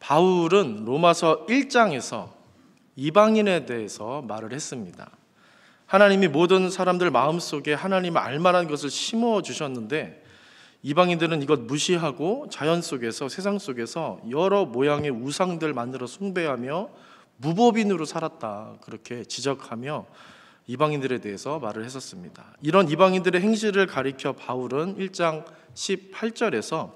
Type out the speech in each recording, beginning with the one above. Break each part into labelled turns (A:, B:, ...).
A: 바울은 로마서 1장에서 이방인에 대해서 말을 했습니다. 하나님이 모든 사람들 마음속에 하나님을 알만한 것을 심어주셨는데 이방인들은 이것 무시하고 자연 속에서, 세상 속에서 여러 모양의 우상들 만들어 숭배하며 무법인으로 살았다, 그렇게 지적하며 이방인들에 대해서 말을 했었습니다. 이런 이방인들의 행실을 가리켜 바울은 1장 18절에서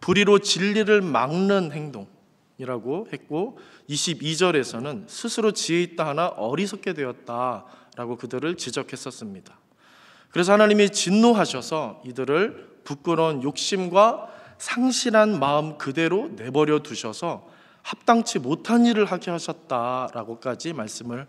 A: 불의로 진리를 막는 행동이라고 했고 22절에서는 스스로 지혜 있다 하나 어리석게 되었다라고 그들을 지적했었습니다. 그래서 하나님이 진노하셔서 이들을 부끄러운 욕심과 상실한 마음 그대로 내버려 두셔서 합당치 못한 일을 하게 하셨다라고까지 말씀을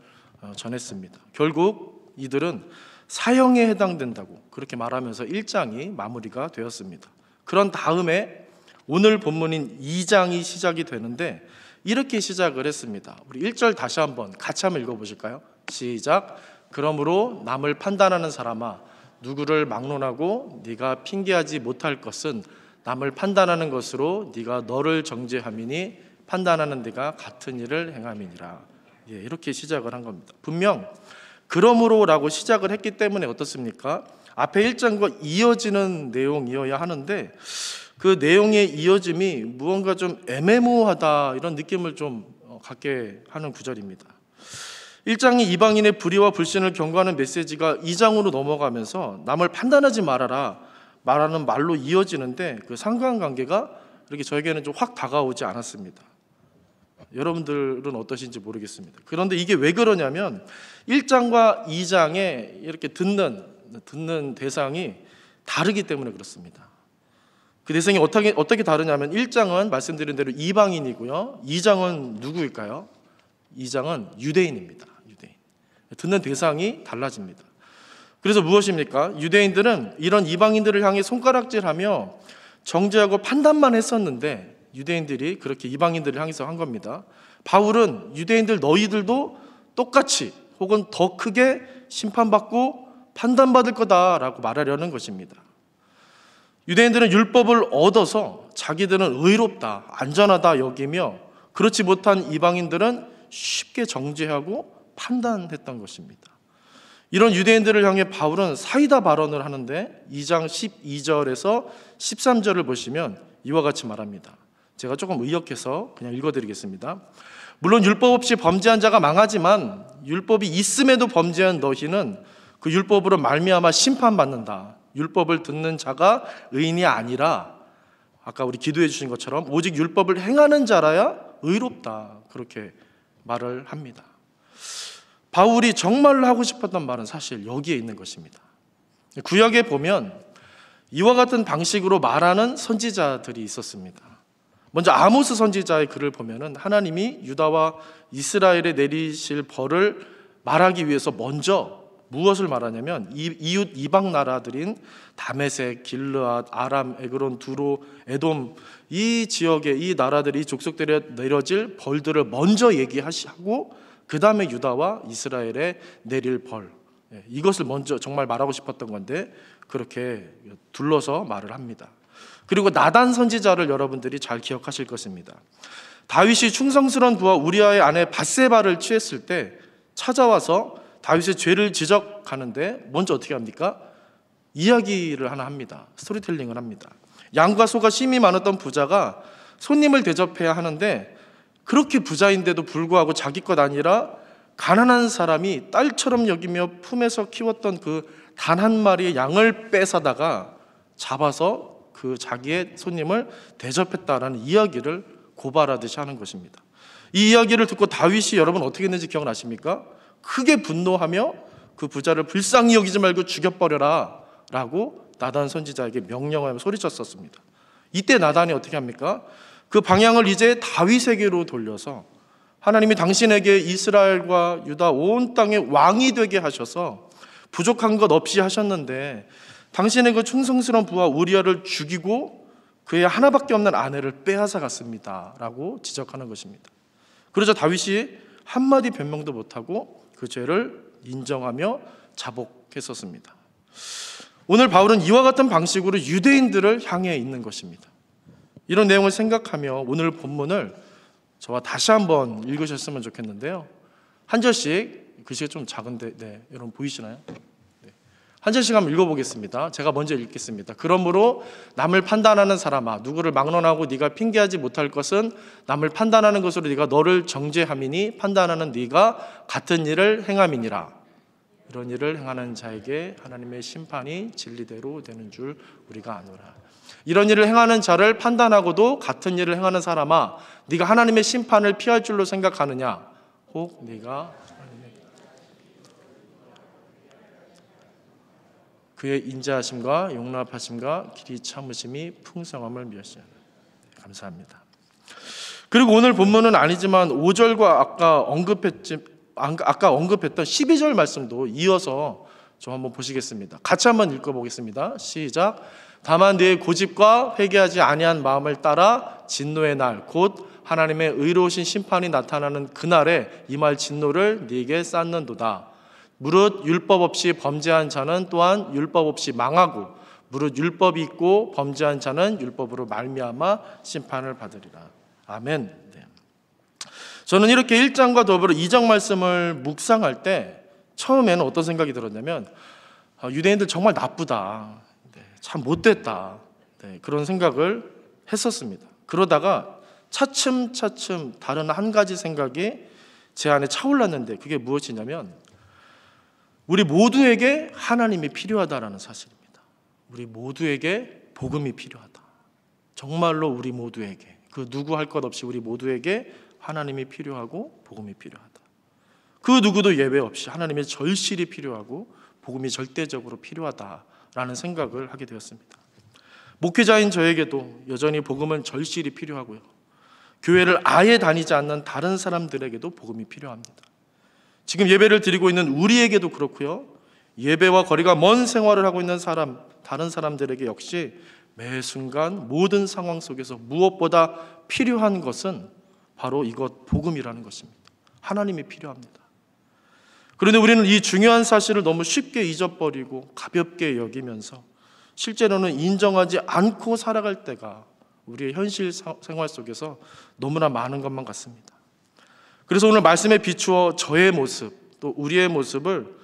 A: 전했습니다. 결국 이들은 사형에 해당된다고 그렇게 말하면서 1장이 마무리가 되었습니다. 그런 다음에 오늘 본문인 2장이 시작이 되는데 이렇게 시작을 했습니다. 우리 1절 다시 한번 같이 한번 읽어보실까요? 시작. 그러므로 남을 판단하는 사람아, 누구를 막론하고 네가 핑계하지 못할 것은 남을 판단하는 것으로 네가 너를 정죄함이니 판단하는 네가 같은 일을 행함이니라. 이렇게 시작을 한 겁니다. 분명 그러므로라고 시작을 했기 때문에 어떻습니까? 앞에 1장과 이어지는 내용이어야 하는데 그 내용의 이어짐이 무언가 좀 애매모호하다, 이런 느낌을 좀 갖게 하는 구절입니다. 1장이 이방인의 불의와 불신을 경고하는 메시지가 2장으로 넘어가면서 남을 판단하지 말아라 말하는 말로 이어지는데 그 상관관계가 이렇게 저에게는 좀 확 다가오지 않았습니다. 여러분들은 어떠신지 모르겠습니다. 그런데 이게 왜 그러냐면 1장과 2장에 이렇게 듣는 대상이 다르기 때문에 그렇습니다. 그 대상이 어떻게 다르냐면 1장은 말씀드린 대로 이방인이고요. 2장은 누구일까요? 2장은 유대인입니다. 유대인. 듣는 대상이 달라집니다. 그래서 무엇입니까? 유대인들은 이런 이방인들을 향해 손가락질하며 정죄하고 판단만 했었는데 유대인들이 그렇게 이방인들을 향해서 한 겁니다. 바울은 유대인들 너희들도 똑같이 혹은 더 크게 심판받고 판단받을 거다라고 말하려는 것입니다. 유대인들은 율법을 얻어서 자기들은 의롭다, 안전하다 여기며 그렇지 못한 이방인들은 쉽게 정죄하고 판단했던 것입니다. 이런 유대인들을 향해 바울은 사이다 발언을 하는데 2장 12절에서 13절을 보시면 이와 같이 말합니다. 제가 조금 의역해서 그냥 읽어드리겠습니다. 물론 율법 없이 범죄한 자가 망하지만 율법이 있음에도 범죄한 너희는 그 율법으로 말미암아 심판받는다. 율법을 듣는 자가 의인이 아니라 아까 우리 기도해 주신 것처럼 오직 율법을 행하는 자라야 의롭다, 그렇게 말을 합니다. 바울이 정말로 하고 싶었던 말은 사실 여기에 있는 것입니다. 구약에 보면 이와 같은 방식으로 말하는 선지자들이 있었습니다. 먼저 아모스 선지자의 글을 보면은 하나님이 유다와 이스라엘에 내리실 벌을 말하기 위해서 먼저 무엇을 말하냐면 이웃 이방 나라들인 다메섹, 길르앗, 아람, 에그론, 두로, 에돔 이 지역의 이 나라들이 이 족속들에 내려질 벌들을 먼저 얘기하고 그 다음에 유다와 이스라엘에 내릴 벌, 이것을 먼저 정말 말하고 싶었던 건데 그렇게 둘러서 말을 합니다. 그리고 나단 선지자를 여러분들이 잘 기억하실 것입니다. 다윗이 충성스러운 부하 우리아의 아내 밧세바를 취했을 때 찾아와서 다윗의 죄를 지적하는데 먼저 어떻게 합니까? 이야기를 하나 합니다. 스토리텔링을 합니다. 양과 소가 심이 많았던 부자가 손님을 대접해야 하는데 그렇게 부자인데도 불구하고 자기 것 아니라 가난한 사람이 딸처럼 여기며 품에서 키웠던 그 단 한 마리의 양을 뺏어다가 잡아서 그 자기의 손님을 대접했다라는 이야기를 고발하듯이 하는 것입니다. 이 이야기를 듣고 다윗이 여러분 어떻게 했는지 기억나십니까? 크게 분노하며 그 부자를 불쌍히 여기지 말고 죽여버려라 라고 나단 선지자에게 명령하며 소리쳤었습니다. 이때 나단이 어떻게 합니까? 그 방향을 이제 다윗에게로 돌려서 하나님이 당신에게 이스라엘과 유다 온 땅의 왕이 되게 하셔서 부족한 것 없이 하셨는데 당신의 그 충성스러운 부하 우리아를 죽이고 그의 하나밖에 없는 아내를 빼앗아 갔습니다 라고 지적하는 것입니다. 그러자 다윗이 한마디 변명도 못하고 그 죄를 인정하며 자복했었습니다. 오늘 바울은 이와 같은 방식으로 유대인들을 향해 있는 것입니다. 이런 내용을 생각하며 오늘 본문을 저와 다시 한번 읽으셨으면 좋겠는데요. 한 절씩, 글씨가 좀 작은데 여러분 보이시나요? 한 절씩 한번 읽어보겠습니다. 제가 먼저 읽겠습니다. 그러므로 남을 판단하는 사람아, 누구를 막론하고 네가 핑계하지 못할 것은 남을 판단하는 것으로 네가 너를 정죄함이니 판단하는 네가 같은 일을 행함이니라. 이런 일을 행하는 자에게 하나님의 심판이 진리대로 되는 줄 우리가 아노라. 이런 일을 행하는 자를 판단하고도 같은 일을 행하는 사람아, 네가 하나님의 심판을 피할 줄로 생각하느냐? 혹 네가 그의 인자하심과 용납하심과 길이 참으심이 풍성함을 미하시는. 감사합니다. 그리고 오늘 본문은 아니지만 5절과 아까 언급했던 12절 말씀도 이어서 좀 한번 보시겠습니다. 같이 한번 읽어보겠습니다. 시작. 다만 네 고집과 회개하지 아니한 마음을 따라 진노의 날 곧 하나님의 의로우신 심판이 나타나는 그날에 임할 진노를 네게 쌓는도다. 무릇 율법 없이 범죄한 자는 또한 율법 없이 망하고 무릇 율법이 있고 범죄한 자는 율법으로 말미암아 심판을 받으리라. 아멘. 네. 저는 이렇게 1장과 더불어 2장 말씀을 묵상할 때 처음에는 어떤 생각이 들었냐면 유대인들 정말 나쁘다. 참 못됐다. 그런 생각을 했었습니다. 그러다가 차츰차츰 다른 한 가지 생각이 제 안에 차올랐는데 그게 무엇이냐면 우리 모두에게 하나님이 필요하다라는 사실입니다. 우리 모두에게 복음이 필요하다. 정말로 우리 모두에게, 그 누구 할 것 없이 우리 모두에게 하나님이 필요하고 복음이 필요하다. 그 누구도 예외 없이 하나님의 절실히 필요하고 복음이 절대적으로 필요하다라는 생각을 하게 되었습니다. 목회자인 저에게도 여전히 복음은 절실히 필요하고요. 교회를 아예 다니지 않는 다른 사람들에게도 복음이 필요합니다. 지금 예배를 드리고 있는 우리에게도 그렇고요. 예배와 거리가 먼 생활을 하고 있는 다른 사람들에게 역시 매 순간 모든 상황 속에서 무엇보다 필요한 것은 바로 이것 복음이라는 것입니다. 하나님이 필요합니다. 그런데 우리는 이 중요한 사실을 너무 쉽게 잊어버리고 가볍게 여기면서 실제로는 인정하지 않고 살아갈 때가 우리의 현실 생활 속에서 너무나 많은 것만 같습니다. 그래서 오늘 말씀에 비추어 저의 모습 또 우리의 모습을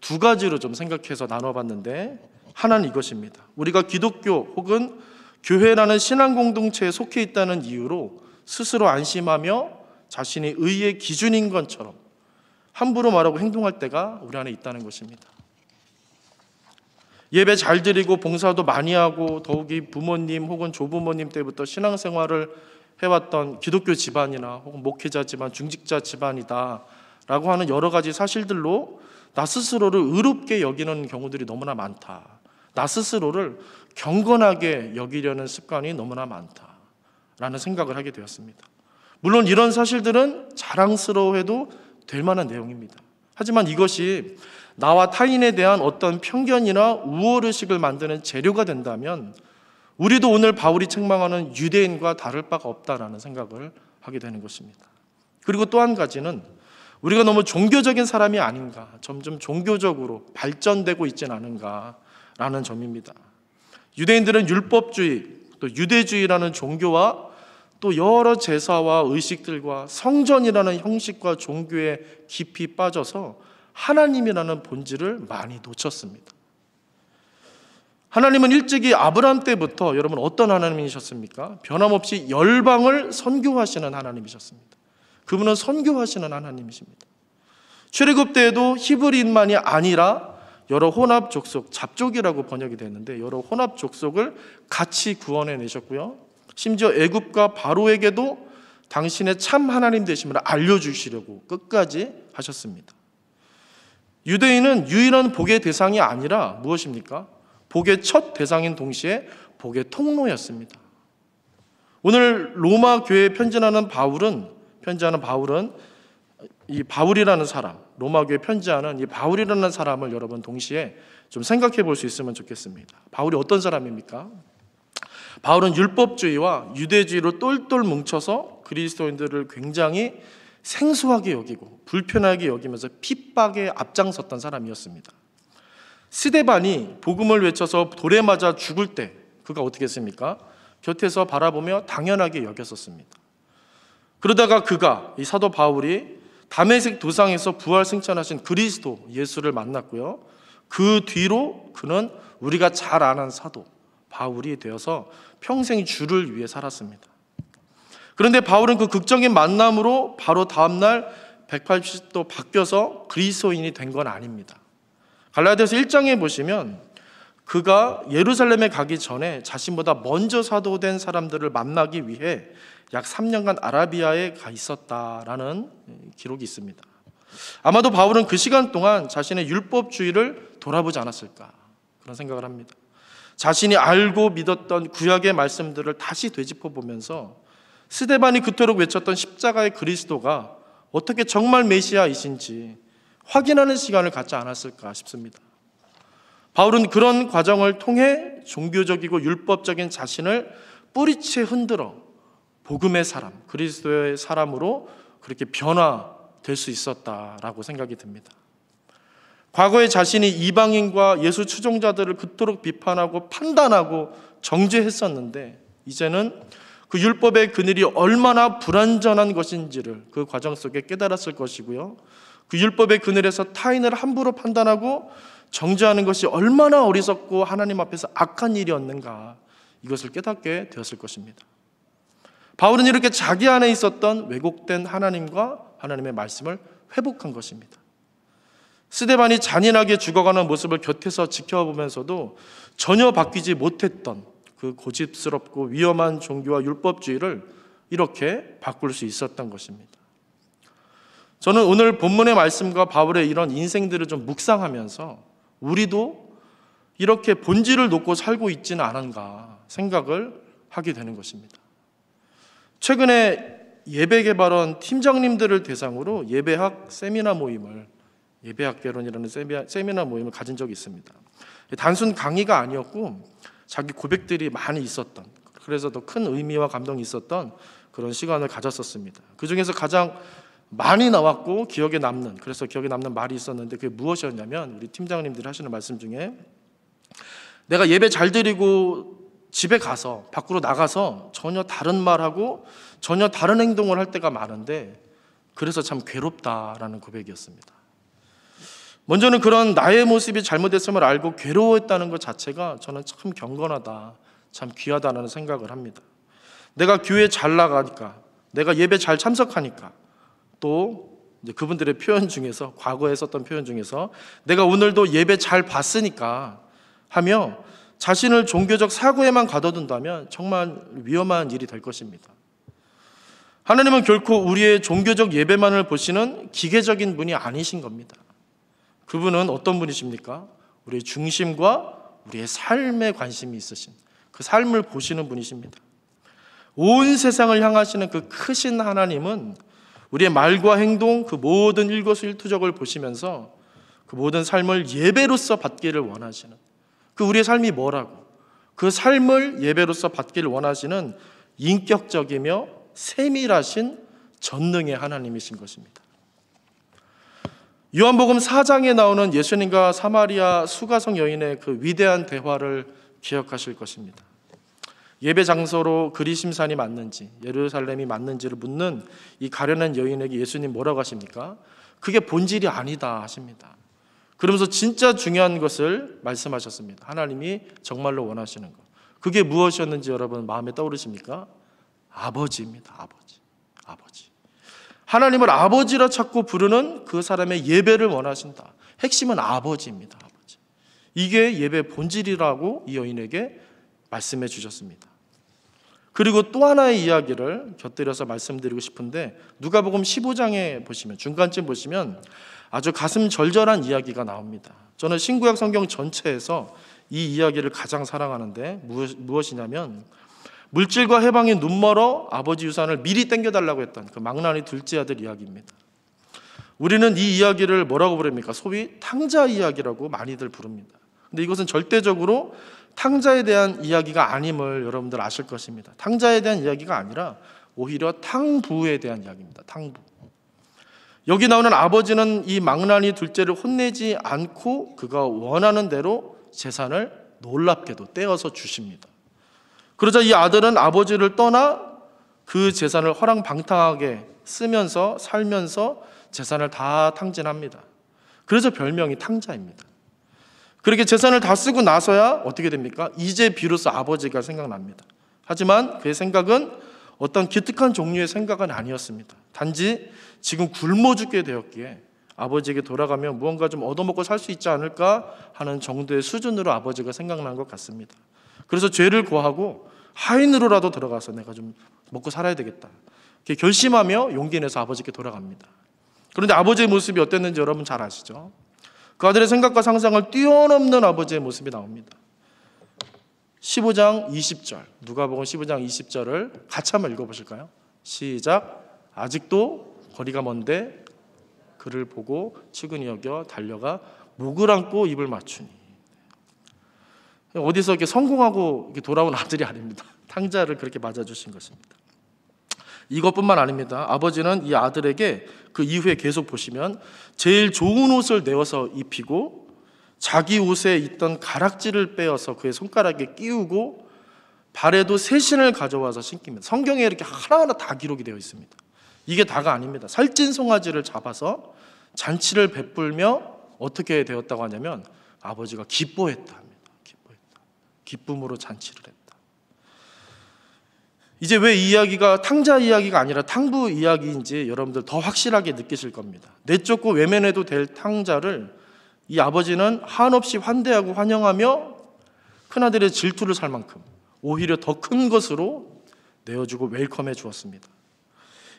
A: 두 가지로 좀 생각해서 나눠봤는데 하나는 이것입니다. 우리가 기독교 혹은 교회라는 신앙 공동체에 속해 있다는 이유로 스스로 안심하며 자신이 의의 기준인 것처럼 함부로 말하고 행동할 때가 우리 안에 있다는 것입니다. 예배 잘 드리고 봉사도 많이 하고 더욱이 부모님 혹은 조부모님 때부터 신앙생활을 해왔던 기독교 집안이나 혹은 목회자 집안, 중직자 집안이다 라고 하는 여러 가지 사실들로 나 스스로를 의롭게 여기는 경우들이 너무나 많다. 나 스스로를 경건하게 여기려는 습관이 너무나 많다라는 생각을 하게 되었습니다. 물론 이런 사실들은 자랑스러워해도 될 만한 내용입니다. 하지만 이것이 나와 타인에 대한 어떤 편견이나 우월의식을 만드는 재료가 된다면 우리도 오늘 바울이 책망하는 유대인과 다를 바가 없다라는 생각을 하게 되는 것입니다. 그리고 또 한 가지는 우리가 너무 종교적인 사람이 아닌가, 점점 종교적으로 발전되고 있진 않은가라는 점입니다. 유대인들은 율법주의, 또 유대주의라는 종교와 또 여러 제사와 의식들과 성전이라는 형식과 종교에 깊이 빠져서 하나님이라는 본질을 많이 놓쳤습니다. 하나님은 일찍이 아브라함 때부터 여러분 어떤 하나님이셨습니까? 변함없이 열방을 선교하시는 하나님이셨습니다. 그분은 선교하시는 하나님이십니다. 출애굽 때에도 히브리인만이 아니라 여러 혼합 족속, 잡족이라고 번역이 됐는데 여러 혼합 족속을 같이 구원해 내셨고요. 심지어 애굽과 바로에게도 당신의 참 하나님 되심을 알려주시려고 끝까지 하셨습니다. 유대인은 유일한 복의 대상이 아니라 무엇입니까? 복의 첫 대상인 동시에 복의 통로였습니다. 오늘 로마 교회에 편지하는 바울은 이 바울이라는 사람, 로마 교회에 편지하는 이 바울이라는 사람을 여러분 동시에 좀 생각해 볼 수 있으면 좋겠습니다. 바울이 어떤 사람입니까? 바울은 율법주의와 유대주의로 똘똘 뭉쳐서 그리스도인들을 굉장히 생소하게 여기고 불편하게 여기면서 핍박에 앞장섰던 사람이었습니다. 스데반이 복음을 외쳐서 돌에 맞아 죽을 때 그가 어떻게 했습니까? 곁에서 바라보며 당연하게 여겼었습니다. 그러다가 이 사도 바울이 다메섹 도상에서 부활 승천하신 그리스도 예수를 만났고요. 그 뒤로 그는 우리가 잘 아는 사도 바울이 되어서 평생 주를 위해 살았습니다. 그런데 바울은 그 극적인 만남으로 바로 다음날 180도 바뀌어서 그리스도인이 된 건 아닙니다. 갈라디아서 1장에 보시면 그가 예루살렘에 가기 전에 자신보다 먼저 사도된 사람들을 만나기 위해 약 3년간 아라비아에 가 있었다라는 기록이 있습니다. 아마도 바울은 그 시간 동안 자신의 율법주의를 돌아보지 않았을까 그런 생각을 합니다. 자신이 알고 믿었던 구약의 말씀들을 다시 되짚어 보면서 스데반이 그토록 외쳤던 십자가의 그리스도가 어떻게 정말 메시아이신지 확인하는 시간을 갖지 않았을까 싶습니다. 바울은 그런 과정을 통해 종교적이고 율법적인 자신을 뿌리채 흔들어 복음의 사람, 그리스도의 사람으로 그렇게 변화될 수 있었다라고 생각이 듭니다. 과거에 자신이 이방인과 예수 추종자들을 그토록 비판하고 판단하고 정죄했었는데 이제는 그 율법의 그늘이 얼마나 불완전한 것인지를 그 과정 속에 깨달았을 것이고요. 그 율법의 그늘에서 타인을 함부로 판단하고 정죄하는 것이 얼마나 어리석고 하나님 앞에서 악한 일이었는가 이것을 깨닫게 되었을 것입니다. 바울은 이렇게 자기 안에 있었던 왜곡된 하나님과 하나님의 말씀을 회복한 것입니다. 스데반이 잔인하게 죽어가는 모습을 곁에서 지켜보면서도 전혀 바뀌지 못했던 그 고집스럽고 위험한 종교와 율법주의를 이렇게 바꿀 수 있었던 것입니다. 저는 오늘 본문의 말씀과 바울의 이런 인생들을 좀 묵상하면서 우리도 이렇게 본질을 놓고 살고 있지는 않은가 생각을 하게 되는 것입니다. 최근에 예배개발원 팀장님들을 대상으로 예배학 세미나 모임을 예배학개론이라는 세미나 모임을 가진 적이 있습니다. 단순 강의가 아니었고 자기 고백들이 많이 있었던, 그래서 더 큰 의미와 감동이 있었던 그런 시간을 가졌었습니다. 그 중에서 가장 많이 나왔고 기억에 남는, 그래서 기억에 남는 말이 있었는데 그게 무엇이었냐면 우리 팀장님들이 하시는 말씀 중에 내가 예배 잘 드리고 집에 가서 밖으로 나가서 전혀 다른 말하고 전혀 다른 행동을 할 때가 많은데 그래서 참 괴롭다라는 고백이었습니다. 먼저는 그런 나의 모습이 잘못됐음을 알고 괴로워했다는 것 자체가 저는 참 경건하다, 참 귀하다는 생각을 합니다. 내가 교회 잘 나가니까, 내가 예배 잘 참석하니까, 또 이제 그분들의 표현 중에서, 과거에 썼던 표현 중에서 내가 오늘도 예배 잘 봤으니까 하며 자신을 종교적 사고에만 가둬둔다면 정말 위험한 일이 될 것입니다. 하나님은 결코 우리의 종교적 예배만을 보시는 기계적인 분이 아니신 겁니다. 그분은 어떤 분이십니까? 우리의 중심과 우리의 삶에 관심이 있으신, 그 삶을 보시는 분이십니다. 온 세상을 향하시는 그 크신 하나님은 우리의 말과 행동, 그 모든 일거수일투족을 보시면서 그 모든 삶을 예배로서 받기를 원하시는, 그 우리의 삶이 뭐라고, 그 삶을 예배로서 받기를 원하시는 인격적이며 세밀하신 전능의 하나님이신 것입니다. 요한복음 4장에 나오는 예수님과 사마리아 수가성 여인의 그 위대한 대화를 기억하실 것입니다. 예배 장소로 그리심산이 맞는지 예루살렘이 맞는지를 묻는 이 가련한 여인에게 예수님 뭐라고 하십니까? 그게 본질이 아니다 하십니다. 그러면서 진짜 중요한 것을 말씀하셨습니다. 하나님이 정말로 원하시는 것. 그게 무엇이었는지 여러분 마음에 떠오르십니까? 아버지입니다. 아버지. 하나님을 아버지라 찾고 부르는 그 사람의 예배를 원하신다. 핵심은 아버지입니다. 아버지. 이게 예배 본질이라고 이 여인에게 말씀해 주셨습니다. 그리고 또 하나의 이야기를 곁들여서 말씀드리고 싶은데 누가복음 15장에 보시면, 중간쯤 보시면 아주 가슴 절절한 이야기가 나옵니다. 저는 신구약 성경 전체에서 이 이야기를 가장 사랑하는데 무엇이냐면 물질과 해방이 눈멀어 아버지 유산을 미리 땡겨달라고 했던 그 망나니 둘째 아들 이야기입니다. 우리는 이 이야기를 뭐라고 부릅니까? 소위 탕자 이야기라고 많이들 부릅니다. 근데 이것은 절대적으로 탕자에 대한 이야기가 아님을 여러분들 아실 것입니다. 탕자에 대한 이야기가 아니라 오히려 탕부에 대한 이야기입니다. 탕부. 여기 나오는 아버지는 이 망나니 둘째를 혼내지 않고 그가 원하는 대로 재산을 놀랍게도 떼어서 주십니다. 그러자 이 아들은 아버지를 떠나 그 재산을 허랑방탕하게 쓰면서 살면서 재산을 다 탕진합니다. 그래서 별명이 탕자입니다. 그렇게 재산을 다 쓰고 나서야 어떻게 됩니까? 이제 비로소 아버지가 생각납니다. 하지만 그의 생각은 어떤 기특한 종류의 생각은 아니었습니다. 단지 지금 굶어 죽게 되었기에 아버지에게 돌아가면 무언가 좀 얻어먹고 살 수 있지 않을까 하는 정도의 수준으로 아버지가 생각난 것 같습니다. 그래서 죄를 고하고 하인으로라도 들어가서 내가 좀 먹고 살아야 되겠다, 이렇게 결심하며 용기 내서 아버지께 돌아갑니다. 그런데 아버지의 모습이 어땠는지 여러분 잘 아시죠? 그 아들의 생각과 상상을 뛰어넘는 아버지의 모습이 나옵니다. 15장 20절, 누가복음 15장 20절을 같이 한번 읽어보실까요? 시작. 아직도 거리가 먼데 그를 보고 측은히 여겨 달려가 목을 안고 입을 맞추니. 어디서 이렇게 성공하고 이렇게 돌아온 아들이 아닙니다. 탕자를 그렇게 맞아주신 것입니다. 이것뿐만 아닙니다. 아버지는 이 아들에게 그 이후에 계속 보시면 제일 좋은 옷을 내어서 입히고 자기 옷에 있던 가락지를 빼어서 그의 손가락에 끼우고 발에도 새 신을 가져와서 신깁니다. 성경에 이렇게 하나하나 다 기록이 되어 있습니다. 이게 다가 아닙니다. 살찐 송아지를 잡아서 잔치를 베풀며 어떻게 되었다고 하냐면 아버지가 기뻐했다 합니다. 기뻐했다. 기쁨으로 잔치를 했다. 이제 왜 이 이야기가 탕자 이야기가 아니라 탕부 이야기인지 여러분들 더 확실하게 느끼실 겁니다. 내쫓고 외면해도 될 탕자를 이 아버지는 한없이 환대하고 환영하며 큰아들의 질투를 살 만큼 오히려 더 큰 것으로 내어주고 웰컴해 주었습니다.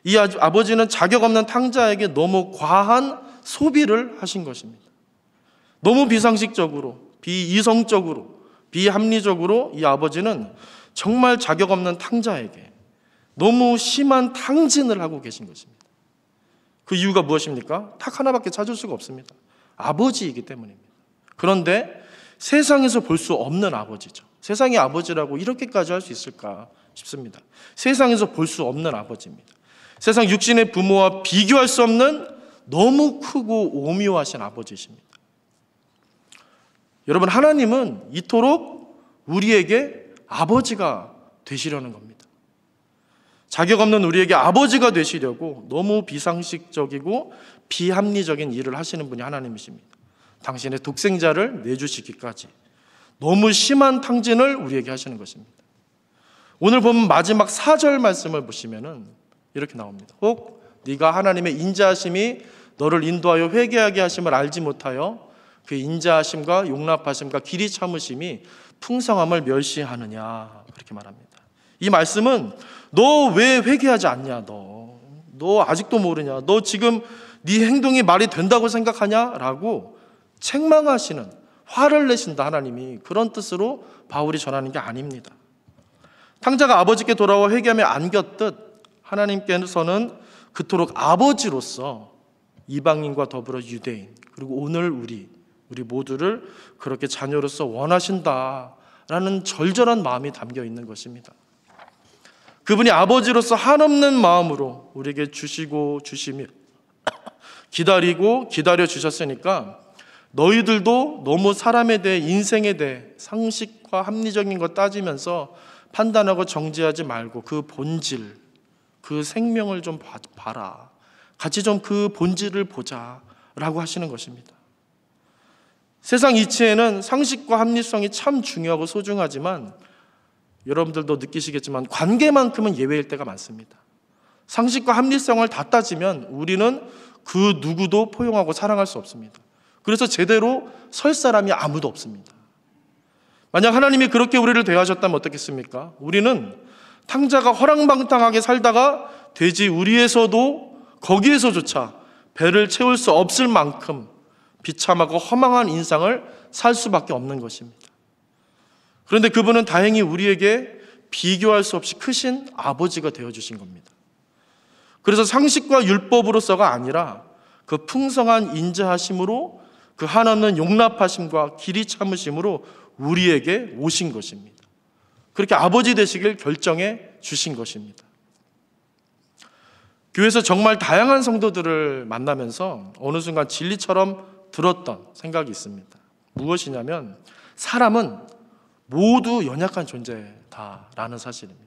A: 이 아버지는 자격 없는 탕자에게 너무 과한 소비를 하신 것입니다. 너무 비상식적으로, 비이성적으로, 비합리적으로 이 아버지는 정말 자격 없는 탕자에게 너무 심한 탕진을 하고 계신 것입니다. 그 이유가 무엇입니까? 딱 하나밖에 찾을 수가 없습니다. 아버지이기 때문입니다. 그런데 세상에서 볼 수 없는 아버지죠. 세상의 아버지라고 이렇게까지 할 수 있을까 싶습니다. 세상에서 볼 수 없는 아버지입니다. 세상 육신의 부모와 비교할 수 없는 너무 크고 오묘하신 아버지이십니다. 여러분, 하나님은 이토록 우리에게 아버지가 되시려는 겁니다. 자격 없는 우리에게 아버지가 되시려고 너무 비상식적이고 비합리적인 일을 하시는 분이 하나님이십니다. 당신의 독생자를 내주시기까지 너무 심한 탕진을 우리에게 하시는 것입니다. 오늘 보면 마지막 4절 말씀을 보시면은 이렇게 나옵니다. 혹 네가 하나님의 인자하심이 너를 인도하여 회개하게 하심을 알지 못하여 그 인자하심과 용납하심과 길이 참으심이 풍성함을 멸시하느냐, 그렇게 말합니다. 이 말씀은 너 왜 회개하지 않냐, 너 아직도 모르냐, 너 지금 네 행동이 말이 된다고 생각하냐 라고 책망하시는, 화를 내신다 하나님이, 그런 뜻으로 바울이 전하는 게 아닙니다. 탕자가 아버지께 돌아와 회개하며 안겼듯 하나님께서는 그토록 아버지로서 이방인과 더불어 유대인, 그리고 오늘 우리 모두를 그렇게 자녀로서 원하신다라는 절절한 마음이 담겨 있는 것입니다. 그분이 아버지로서 한없는 마음으로 우리에게 주시고 주시며 기다리고 기다려 주셨으니까 너희들도 너무 사람에 대해, 인생에 대해 상식과 합리적인 것 따지면서 판단하고 정죄하지 말고 그 본질, 그 생명을 좀 봐라. 같이 좀 그 본질을 보자라고 하시는 것입니다. 세상 이치에는 상식과 합리성이 참 중요하고 소중하지만 여러분들도 느끼시겠지만 관계만큼은 예외일 때가 많습니다. 상식과 합리성을 다 따지면 우리는 그 누구도 포용하고 사랑할 수 없습니다. 그래서 제대로 설 사람이 아무도 없습니다. 만약 하나님이 그렇게 우리를 대하셨다면 어떻겠습니까? 우리는 탕자가 허랑방탕하게 살다가 돼지 우리에서도 거기에서조차 배를 채울 수 없을 만큼 비참하고 허망한 인상을 살 수밖에 없는 것입니다. 그런데 그분은 다행히 우리에게 비교할 수 없이 크신 아버지가 되어주신 겁니다. 그래서 상식과 율법으로서가 아니라 그 풍성한 인자하심으로, 그 한없는 용납하심과 길이 참으심으로 우리에게 오신 것입니다. 그렇게 아버지 되시길 결정해 주신 것입니다. 교회에서 정말 다양한 성도들을 만나면서 어느 순간 진리처럼 들었던 생각이 있습니다. 무엇이냐면 사람은 모두 연약한 존재다라는 사실입니다.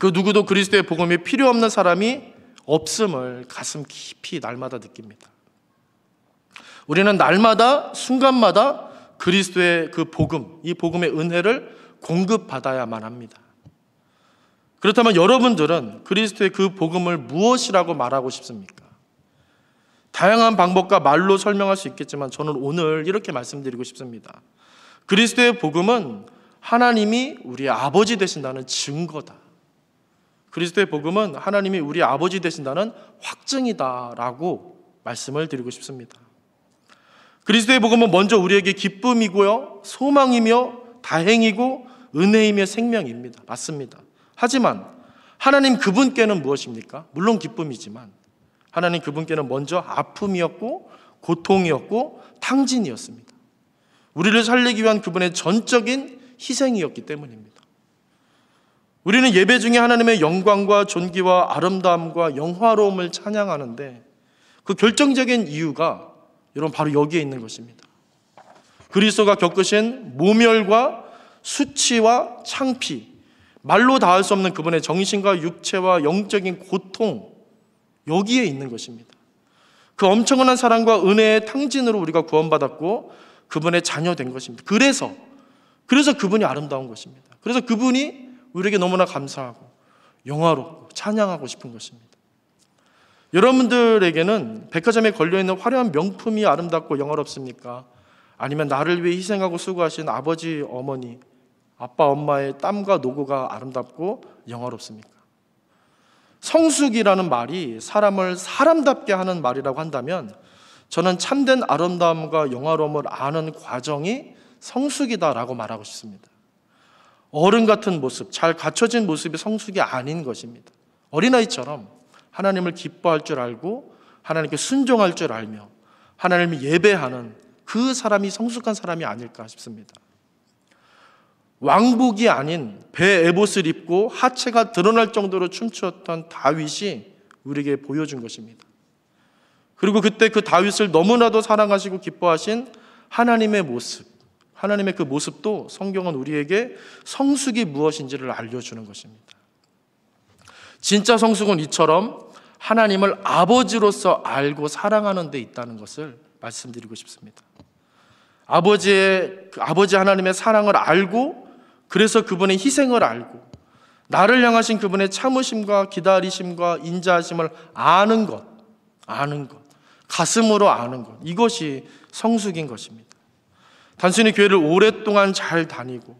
A: 그 누구도 그리스도의 복음이 필요 없는 사람이 없음을 가슴 깊이 날마다 느낍니다. 우리는 날마다 순간마다 그리스도의 그 복음, 이 복음의 은혜를 공급받아야만 합니다. 그렇다면 여러분들은 그리스도의 그 복음을 무엇이라고 말하고 싶습니까? 다양한 방법과 말로 설명할 수 있겠지만 저는 오늘 이렇게 말씀드리고 싶습니다. 그리스도의 복음은 하나님이 우리의 아버지 되신다는 증거다. 그리스도의 복음은 하나님이 우리의 아버지 되신다는 확증이다라고 말씀을 드리고 싶습니다. 그리스도의 복음은 먼저 우리에게 기쁨이고요, 소망이며 다행이고 은혜이며 생명입니다. 맞습니다. 하지만 하나님 그분께는 무엇입니까? 물론 기쁨이지만 하나님 그분께는 먼저 아픔이었고 고통이었고 탕진이었습니다. 우리를 살리기 위한 그분의 전적인 희생이었기 때문입니다. 우리는 예배 중에 하나님의 영광과 존귀와 아름다움과 영화로움을 찬양하는데 그 결정적인 이유가 여러분 바로 여기에 있는 것입니다. 그리스도가 겪으신 모멸과 수치와 창피, 말로 다할 수 없는 그분의 정신과 육체와 영적인 고통, 여기에 있는 것입니다. 그 엄청난 사랑과 은혜의 탕진으로 우리가 구원받았고 그분의 자녀 된 것입니다. 그래서 그분이 아름다운 것입니다. 그래서 그분이 우리에게 너무나 감사하고 영화롭고 찬양하고 싶은 것입니다. 여러분들에게는 백화점에 걸려있는 화려한 명품이 아름답고 영화롭습니까? 아니면 나를 위해 희생하고 수고하신 아버지, 어머니, 아빠, 엄마의 땀과 노고가 아름답고 영화롭습니까? 성숙이라는 말이 사람을 사람답게 하는 말이라고 한다면 저는 참된 아름다움과 영화로움을 아는 과정이 성숙이다라고 말하고 싶습니다. 어른 같은 모습, 잘 갖춰진 모습이 성숙이 아닌 것입니다. 어린아이처럼 하나님을 기뻐할 줄 알고 하나님께 순종할 줄 알며 하나님을 예배하는 그 사람이 성숙한 사람이 아닐까 싶습니다. 왕복이 아닌 배 에봇을 입고 하체가 드러날 정도로 춤추었던 다윗이 우리에게 보여준 것입니다. 그리고 그때 그 다윗을 너무나도 사랑하시고 기뻐하신 하나님의 모습, 하나님의 그 모습도 성경은 우리에게 성숙이 무엇인지를 알려주는 것입니다. 진짜 성숙은 이처럼 하나님을 아버지로서 알고 사랑하는 데 있다는 것을 말씀드리고 싶습니다. 아버지 하나님의 사랑을 알고 그래서 그분의 희생을 알고 나를 향하신 그분의 참으심과 기다리심과 인자하심을 아는 것, 가슴으로 아는 것, 이것이 성숙인 것입니다. 단순히 교회를 오랫동안 잘 다니고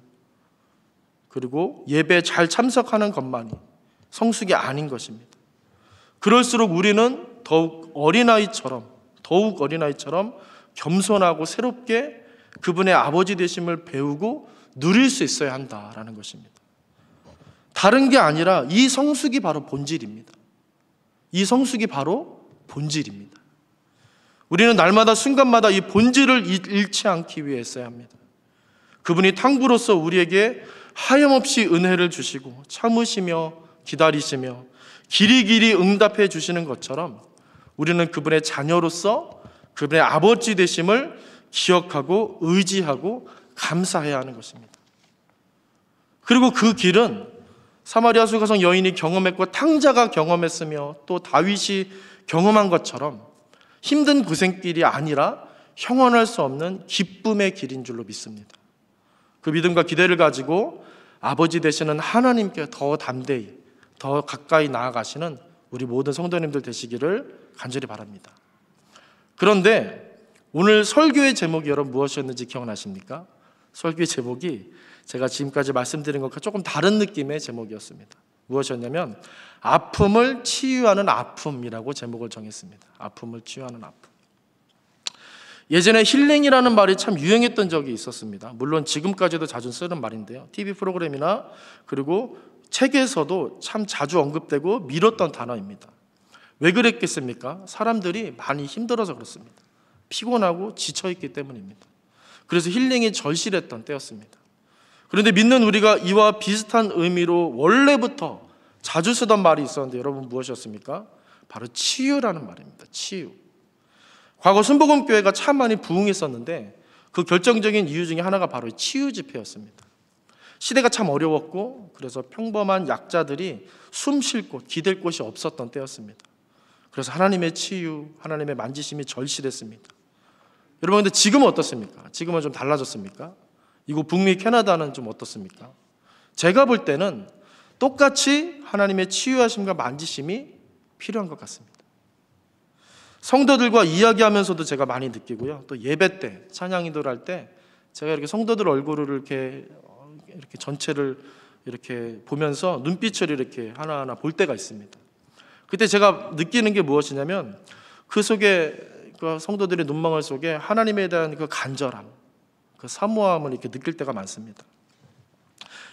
A: 그리고 예배에 잘 참석하는 것만이 성숙이 아닌 것입니다. 그럴수록 우리는 더욱 어린아이처럼 겸손하고 새롭게 그분의 아버지 되심을 배우고 누릴 수 있어야 한다라는 것입니다. 다른 게 아니라 이 성숙이 바로 본질입니다. 우리는 날마다 순간마다 이 본질을 잃지 않기 위해 써야 합니다. 그분이 탕부로서 우리에게 하염없이 은혜를 주시고 참으시며 기다리시며 길이길이 응답해 주시는 것처럼 우리는 그분의 자녀로서 그분의 아버지 되심을 기억하고 의지하고 감사해야 하는 것입니다. 그리고 그 길은 사마리아 수가성 여인이 경험했고 탕자가 경험했으며 또 다윗이 경험한 것처럼 힘든 고생길이 아니라 형언할 수 없는 기쁨의 길인 줄로 믿습니다. 그 믿음과 기대를 가지고 아버지 되시는 하나님께 더 담대히 더 가까이 나아가시는 우리 모든 성도님들 되시기를 간절히 바랍니다. 그런데 오늘 설교의 제목이 여러분 무엇이었는지 기억나십니까? 설교의 제목이 제가 지금까지 말씀드린 것과 조금 다른 느낌의 제목이었습니다. 무엇이었냐면 아픔을 치유하는 아픔이라고 제목을 정했습니다. 아픔을 치유하는 아픔. 예전에 힐링이라는 말이 참 유행했던 적이 있었습니다. 물론 지금까지도 자주 쓰는 말인데요. TV 프로그램이나 그리고 책에서도 참 자주 언급되고 미뤘던 단어입니다. 왜 그랬겠습니까? 사람들이 많이 힘들어서 그렇습니다. 피곤하고 지쳐있기 때문입니다. 그래서 힐링이 절실했던 때였습니다. 그런데 믿는 우리가 이와 비슷한 의미로 원래부터 자주 쓰던 말이 있었는데 여러분 무엇이었습니까? 바로 치유라는 말입니다. 치유. 과거 순복음교회가 참 많이 부흥했었는데 그 결정적인 이유 중에 하나가 바로 치유 집회였습니다. 시대가 참 어려웠고 그래서 평범한 약자들이 숨 쉴 곳, 기댈 곳이 없었던 때였습니다. 그래서 하나님의 치유, 하나님의 만지심이 절실했습니다. 여러분, 근데 지금은 어떻습니까? 지금은 좀 달라졌습니까? 이곳 북미 캐나다는 좀 어떻습니까? 제가 볼 때는 똑같이 하나님의 치유하심과 만지심이 필요한 것 같습니다. 성도들과 이야기하면서도 제가 많이 느끼고요. 또 예배 때, 찬양 인도를 할 때 제가 이렇게 성도들 얼굴을 이렇게 전체를 이렇게 보면서 눈빛을 이렇게 하나하나 볼 때가 있습니다. 그때 제가 느끼는 게 무엇이냐면 그 속에 그 성도들의 눈망울 속에 하나님에 대한 그 간절함, 그 사모함을 이렇게 느낄 때가 많습니다.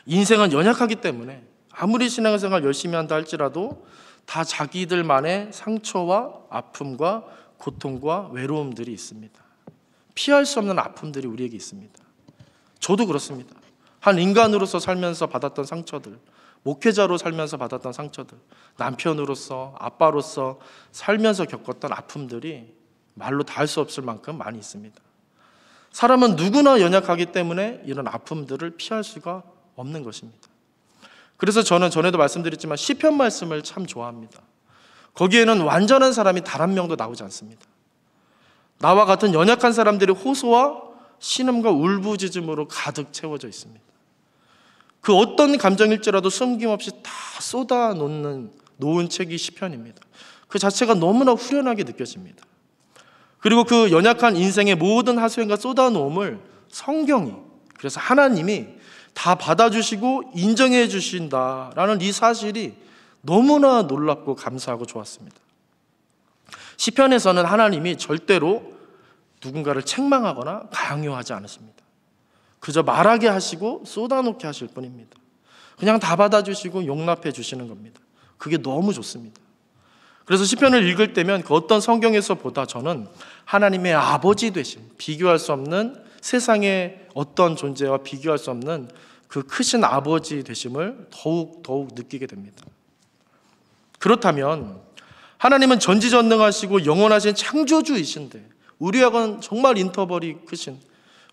A: 인생은 연약하기 때문에 아무리 신앙생활 열심히 한다 할지라도 다 자기들만의 상처와 아픔과 고통과 외로움들이 있습니다. 피할 수 없는 아픔들이 우리에게 있습니다. 저도 그렇습니다. 한 인간으로서 살면서 받았던 상처들, 목회자로 살면서 받았던 상처들, 남편으로서, 아빠로서 살면서 겪었던 아픔들이 말로 다 할 수 없을 만큼 많이 있습니다. 사람은 누구나 연약하기 때문에 이런 아픔들을 피할 수가 없는 것입니다. 그래서 저는 전에도 말씀드렸지만 시편 말씀을 참 좋아합니다. 거기에는 완전한 사람이 단 한 명도 나오지 않습니다. 나와 같은 연약한 사람들의 호소와 신음과 울부짖음으로 가득 채워져 있습니다. 그 어떤 감정일지라도 숨김없이 다 놓은 책이 시편입니다. 그 자체가 너무나 후련하게 느껴집니다. 그리고 그 연약한 인생의 모든 하소연과 쏟아놓음을 성경이, 그래서 하나님이 다 받아주시고 인정해 주신다라는 이 사실이 너무나 놀랍고 감사하고 좋았습니다. 시편에서는 하나님이 절대로 누군가를 책망하거나 강요하지 않으십니다. 그저 말하게 하시고 쏟아놓게 하실 뿐입니다. 그냥 다 받아주시고 용납해 주시는 겁니다. 그게 너무 좋습니다. 그래서 시편을 읽을 때면 그 어떤 성경에서보다 저는 하나님의 아버지 되심, 비교할 수 없는 세상의 어떤 존재와 비교할 수 없는 그 크신 아버지 되심을 더욱 느끼게 됩니다. 그렇다면 하나님은 전지전능하시고 영원하신 창조주이신데 우리하고는 정말 인터벌이 크신,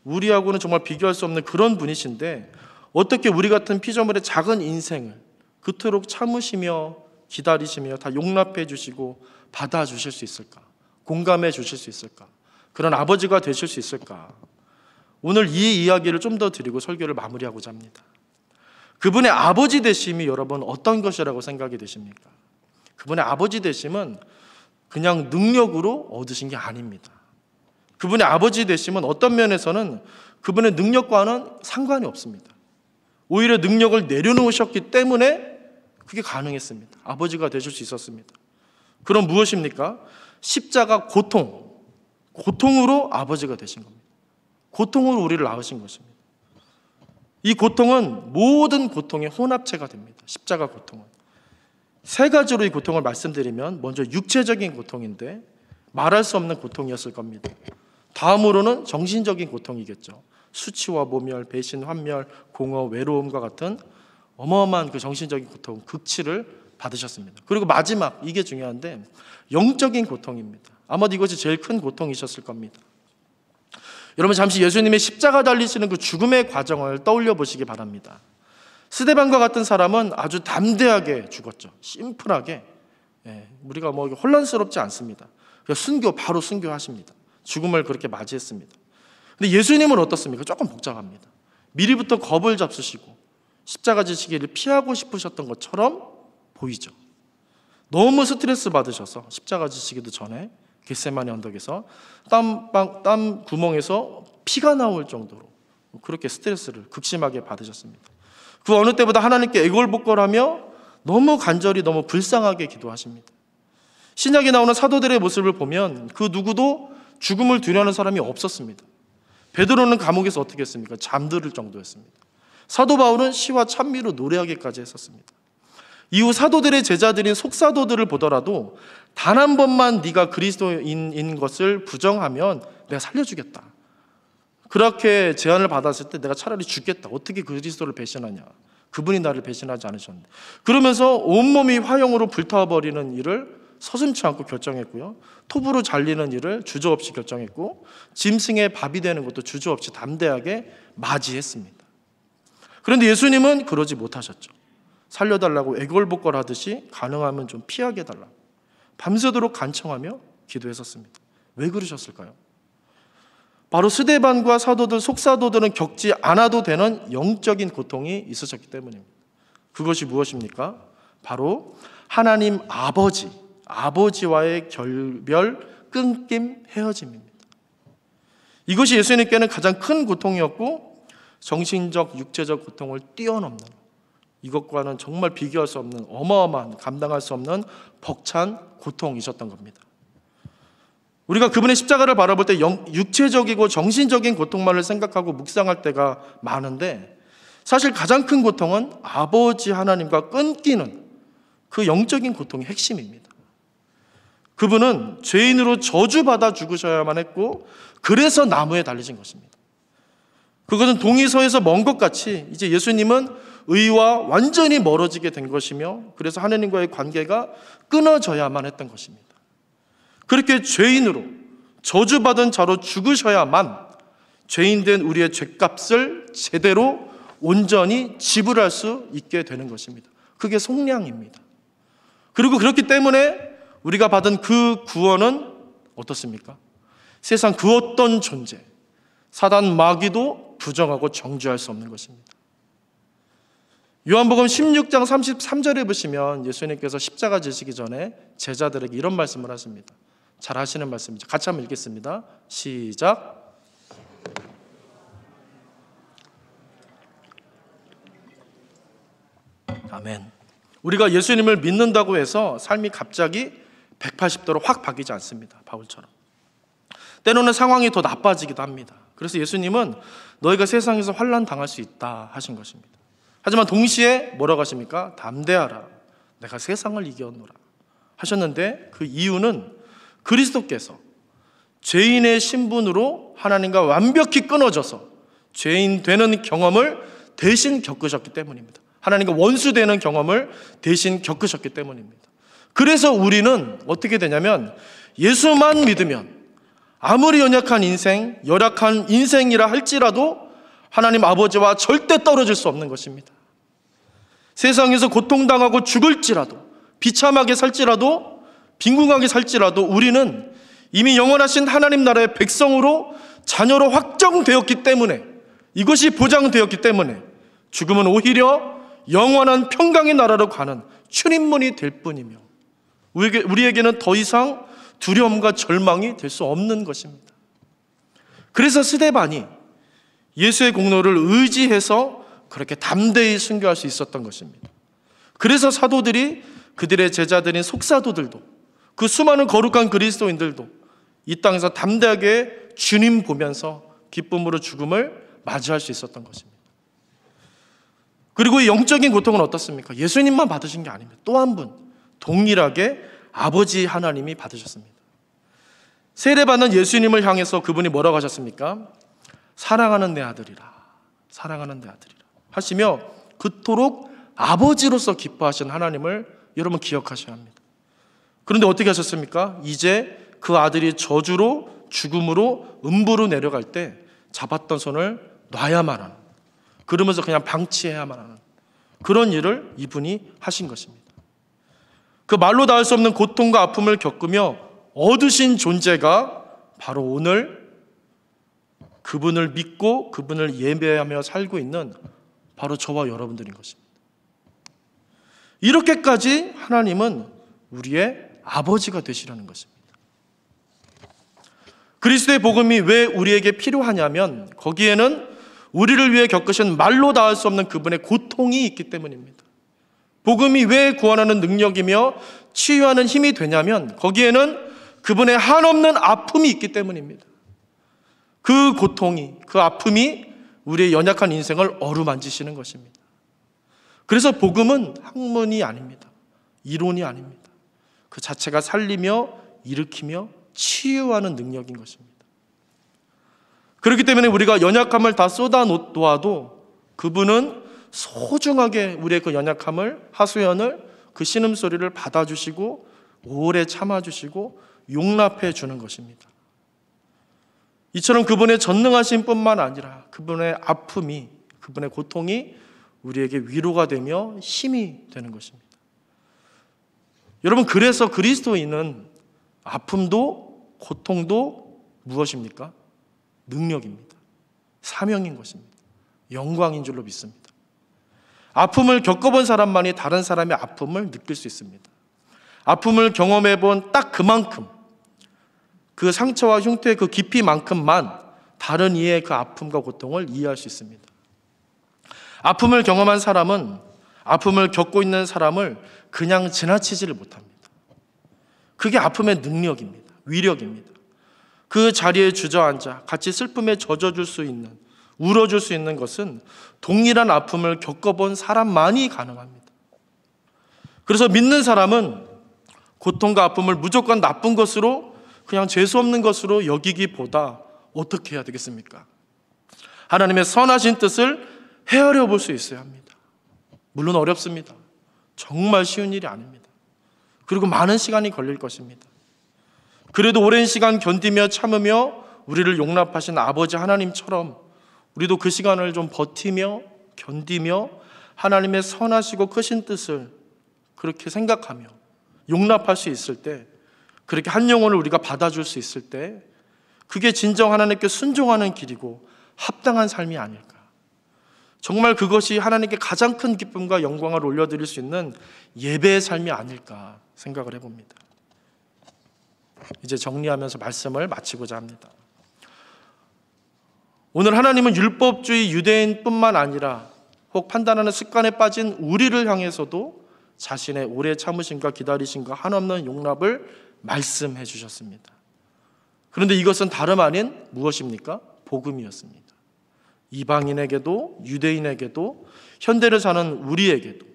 A: 우리하고는 정말 비교할 수 없는 그런 분이신데 어떻게 우리 같은 피조물의 작은 인생을 그토록 참으시며 기다리시며 다 용납해 주시고 받아주실 수 있을까? 공감해 주실 수 있을까? 그런 아버지가 되실 수 있을까? 오늘 이 이야기를 좀 더 드리고 설교를 마무리하고자 합니다. 그분의 아버지 되심이 여러분 어떤 것이라고 생각이 되십니까? 그분의 아버지 되심은 그냥 능력으로 얻으신 게 아닙니다. 그분의 아버지 되심은 어떤 면에서는 그분의 능력과는 상관이 없습니다. 오히려 능력을 내려놓으셨기 때문에 그게 가능했습니다. 아버지가 되실 수 있었습니다. 그럼 무엇입니까? 십자가 고통으로 아버지가 되신 겁니다. 고통으로 우리를 낳으신 것입니다. 이 고통은 모든 고통의 혼합체가 됩니다. 십자가 고통은. 세 가지로 이 고통을 말씀드리면 먼저 육체적인 고통인데 말할 수 없는 고통이었을 겁니다. 다음으로는 정신적인 고통이겠죠. 수치와 모멸, 배신, 환멸, 공허, 외로움과 같은 어마어마한 그 정신적인 고통, 극치를 받으셨습니다. 그리고 마지막, 이게 중요한데 영적인 고통입니다. 아마도 이것이 제일 큰 고통이셨을 겁니다. 여러분 잠시 예수님의 십자가 달리시는 그 죽음의 과정을 떠올려 보시기 바랍니다. 스데반과 같은 사람은 아주 담대하게 죽었죠. 심플하게. 우리가 뭐 혼란스럽지 않습니다. 바로 순교하십니다. 죽음을 그렇게 맞이했습니다. 근데 예수님은 어떻습니까? 조금 복잡합니다. 미리부터 겁을 잡수시고 십자가 지시기를 피하고 싶으셨던 것처럼 보이죠. 너무 스트레스 받으셔서 십자가 지시기도 전에 겟세마네 언덕에서 땀 구멍에서 피가 나올 정도로 그렇게 스트레스를 극심하게 받으셨습니다. 그 어느 때보다 하나님께 애걸복걸하며 너무 간절히 너무 불쌍하게 기도하십니다. 신약에 나오는 사도들의 모습을 보면 그 누구도 죽음을 두려워하는 사람이 없었습니다. 베드로는 감옥에서 어떻게 했습니까? 잠들 정도였습니다. 사도 바울은 시와 찬미로 노래하기까지 했었습니다. 이후 사도들의 제자들인 속사도들을 보더라도 단 한 번만 네가 그리스도인인 것을 부정하면 내가 살려주겠다. 그렇게 제안을 받았을 때 내가 차라리 죽겠다. 어떻게 그리스도를 배신하냐. 그분이 나를 배신하지 않으셨는데. 그러면서 온몸이 화형으로 불타버리는 일을 서슴지 않고 결정했고요. 톱으로 잘리는 일을 주저없이 결정했고 짐승의 밥이 되는 것도 주저없이 담대하게 맞이했습니다. 그런데 예수님은 그러지 못하셨죠. 살려달라고 애걸복걸하듯이 가능하면 좀 피하게 해달라고 밤새도록 간청하며 기도했었습니다. 왜 그러셨을까요? 바로 스데반과 사도들, 속사도들은 겪지 않아도 되는 영적인 고통이 있으셨기 때문입니다. 그것이 무엇입니까? 바로 하나님 아버지와의 결별, 끊김, 헤어짐입니다. 이것이 예수님께는 가장 큰 고통이었고 정신적, 육체적 고통을 뛰어넘는, 이것과는 정말 비교할 수 없는 어마어마한, 감당할 수 없는 벅찬 고통이셨던 겁니다. 우리가 그분의 십자가를 바라볼 때 육체적이고 정신적인 고통만을 생각하고 묵상할 때가 많은데, 사실 가장 큰 고통은 아버지 하나님과 끊기는 그 영적인 고통의 핵심입니다. 그분은 죄인으로 저주받아 죽으셔야만 했고, 그래서 나무에 달리신 것입니다. 그것은 동의서에서 먼 것 같이 이제 예수님은 의와 완전히 멀어지게 된 것이며, 그래서 하나님과의 관계가 끊어져야만 했던 것입니다. 그렇게 죄인으로 저주받은 자로 죽으셔야만 죄인된 우리의 죄값을 제대로 온전히 지불할 수 있게 되는 것입니다. 그게 속량입니다. 그리고 그렇기 때문에 우리가 받은 그 구원은 어떻습니까? 세상 그 어떤 존재, 사단 마귀도 부정하고 정죄할 수 없는 것입니다. 요한복음 16장 33절에 보시면 예수님께서 십자가 지시기 전에 제자들에게 이런 말씀을 하십니다. 잘 하시는 말씀이죠. 같이 한번 읽겠습니다. 시작. 아멘. 우리가 예수님을 믿는다고 해서 삶이 갑자기 180도로 확 바뀌지 않습니다. 바울처럼. 때로는 상황이 더 나빠지기도 합니다. 그래서 예수님은 너희가 세상에서 환난 당할 수 있다 하신 것입니다. 하지만 동시에 뭐라고 하십니까? 담대하라. 내가 세상을 이겼노라 하셨는데, 그 이유는 그리스도께서 죄인의 신분으로 하나님과 완벽히 끊어져서 죄인 되는 경험을 대신 겪으셨기 때문입니다. 하나님과 원수 되는 경험을 대신 겪으셨기 때문입니다. 그래서 우리는 어떻게 되냐면, 예수만 믿으면 아무리 연약한 인생, 열악한 인생이라 할지라도 하나님 아버지와 절대 떨어질 수 없는 것입니다. 세상에서 고통당하고 죽을지라도, 비참하게 살지라도, 빈궁하게 살지라도 우리는 이미 영원하신 하나님 나라의 백성으로, 자녀로 확정되었기 때문에, 이것이 보장되었기 때문에 죽음은 오히려 영원한 평강의 나라로 가는 출입문이 될 뿐이며, 우리에게는 더 이상 두려움과 절망이 될 수 없는 것입니다. 그래서 스데반이 예수의 공로를 의지해서 그렇게 담대히 순교할 수 있었던 것입니다. 그래서 사도들이, 그들의 제자들인 속사도들도, 그 수많은 거룩한 그리스도인들도 이 땅에서 담대하게 주님 보면서 기쁨으로 죽음을 맞이할 수 있었던 것입니다. 그리고 이 영적인 고통은 어떻습니까? 예수님만 받으신 게 아닙니다. 또 한 분 동일하게 아버지 하나님이 받으셨습니다. 세례받는 예수님을 향해서 그분이 뭐라고 하셨습니까? 사랑하는 내 아들이라, 사랑하는 내 아들이라 하시며 그토록 아버지로서 기뻐하신 하나님을 여러분 기억하셔야 합니다. 그런데 어떻게 하셨습니까? 이제 그 아들이 저주로, 죽음으로, 음부로 내려갈 때 잡았던 손을 놔야만 하는, 그러면서 그냥 방치해야만 하는 그런 일을 이분이 하신 것입니다. 그 말로 닿을 수 없는 고통과 아픔을 겪으며 얻으신 존재가 바로 오늘 그분을 믿고 그분을 예배하며 살고 있는 바로 저와 여러분들인 것입니다. 이렇게까지 하나님은 우리의 아버지가 되시라는 것입니다. 그리스도의 복음이 왜 우리에게 필요하냐면, 거기에는 우리를 위해 겪으신 말로 닿을 수 없는 그분의 고통이 있기 때문입니다. 복음이 왜 구원하는 능력이며 치유하는 힘이 되냐면, 거기에는 그분의 한없는 아픔이 있기 때문입니다. 그 고통이, 그 아픔이 우리의 연약한 인생을 어루만지시는 것입니다. 그래서 복음은 학문이 아닙니다. 이론이 아닙니다. 그 자체가 살리며 일으키며 치유하는 능력인 것입니다. 그렇기 때문에 우리가 연약함을 다 쏟아놓아도 그분은 소중하게 우리의 그 연약함을, 하소연을, 그 신음소리를 받아주시고 오래 참아주시고 용납해 주는 것입니다. 이처럼 그분의 전능하신 뿐만 아니라 그분의 아픔이, 그분의 고통이 우리에게 위로가 되며 힘이 되는 것입니다. 여러분, 그래서 그리스도인은 아픔도 고통도 무엇입니까? 능력입니다. 사명인 것입니다. 영광인 줄로 믿습니다. 아픔을 겪어본 사람만이 다른 사람의 아픔을 느낄 수 있습니다. 아픔을 경험해본 딱 그만큼, 그 상처와 흉터의 그 깊이만큼만 다른 이의 그 아픔과 고통을 이해할 수 있습니다. 아픔을 경험한 사람은 아픔을 겪고 있는 사람을 그냥 지나치지를 못합니다. 그게 아픔의 능력입니다. 위력입니다. 그 자리에 주저앉아 같이 슬픔에 젖어줄 수 있는, 울어줄 수 있는 것은 동일한 아픔을 겪어본 사람만이 가능합니다. 그래서 믿는 사람은 고통과 아픔을 무조건 나쁜 것으로, 그냥 재수없는 것으로 여기기보다 어떻게 해야 되겠습니까? 하나님의 선하신 뜻을 헤아려 볼 수 있어야 합니다. 물론 어렵습니다. 정말 쉬운 일이 아닙니다. 그리고 많은 시간이 걸릴 것입니다. 그래도 오랜 시간 견디며 참으며 우리를 용납하신 아버지 하나님처럼 우리도 그 시간을 좀 버티며 견디며 하나님의 선하시고 크신 뜻을 그렇게 생각하며 용납할 수 있을 때, 그렇게 한 영혼을 우리가 받아줄 수 있을 때, 그게 진정 하나님께 순종하는 길이고 합당한 삶이 아닐까. 정말 그것이 하나님께 가장 큰 기쁨과 영광을 올려드릴 수 있는 예배의 삶이 아닐까 생각을 해봅니다. 이제 정리하면서 말씀을 마치고자 합니다. 오늘 하나님은 율법주의 유대인뿐만 아니라 혹 판단하는 습관에 빠진 우리를 향해서도 자신의 오래 참으심과 기다리심과 한없는 용납을 말씀해 주셨습니다. 그런데 이것은 다름 아닌 무엇입니까? 복음이었습니다. 이방인에게도 유대인에게도 현대를 사는 우리에게도,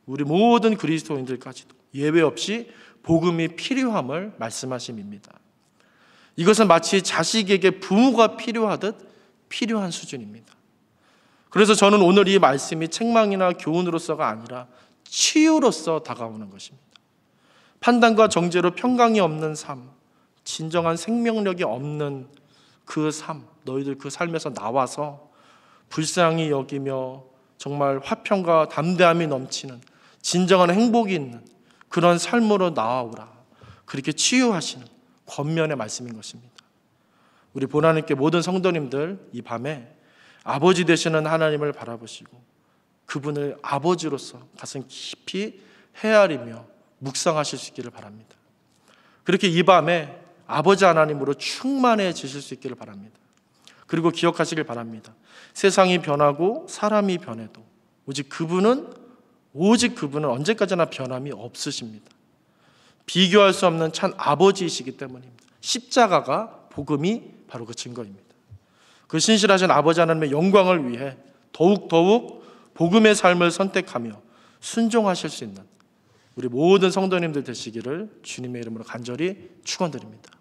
A: 우리 모든 그리스도인들까지도 예외 없이 복음이 필요함을 말씀하심입니다. 이것은 마치 자식에게 부모가 필요하듯 필요한 수준입니다. 그래서 저는 오늘 이 말씀이 책망이나 교훈으로서가 아니라 치유로서 다가오는 것입니다. 판단과 정죄로 평강이 없는 삶, 진정한 생명력이 없는 그 삶, 너희들 그 삶에서 나와서 불쌍히 여기며 정말 화평과 담대함이 넘치는 진정한 행복이 있는 그런 삶으로 나아오라, 그렇게 치유하시는 권면의 말씀인 것입니다. 우리 보나님께 모든 성도님들 이 밤에 아버지 되시는 하나님을 바라보시고 그분을 아버지로서 가슴 깊이 헤아리며 묵상하실 수 있기를 바랍니다. 그렇게 이 밤에 아버지 하나님으로 충만해지실 수 있기를 바랍니다. 그리고 기억하시길 바랍니다. 세상이 변하고 사람이 변해도 오직 그분은 언제까지나 변함이 없으십니다. 비교할 수 없는 참 아버지이시기 때문입니다. 십자가가 복음이 바로 그 증거입니다. 그 신실하신 아버지 하나님의 영광을 위해 더욱 복음의 삶을 선택하며 순종하실 수 있는 우리 모든 성도님들 되시기를 주님의 이름으로 간절히 축원드립니다.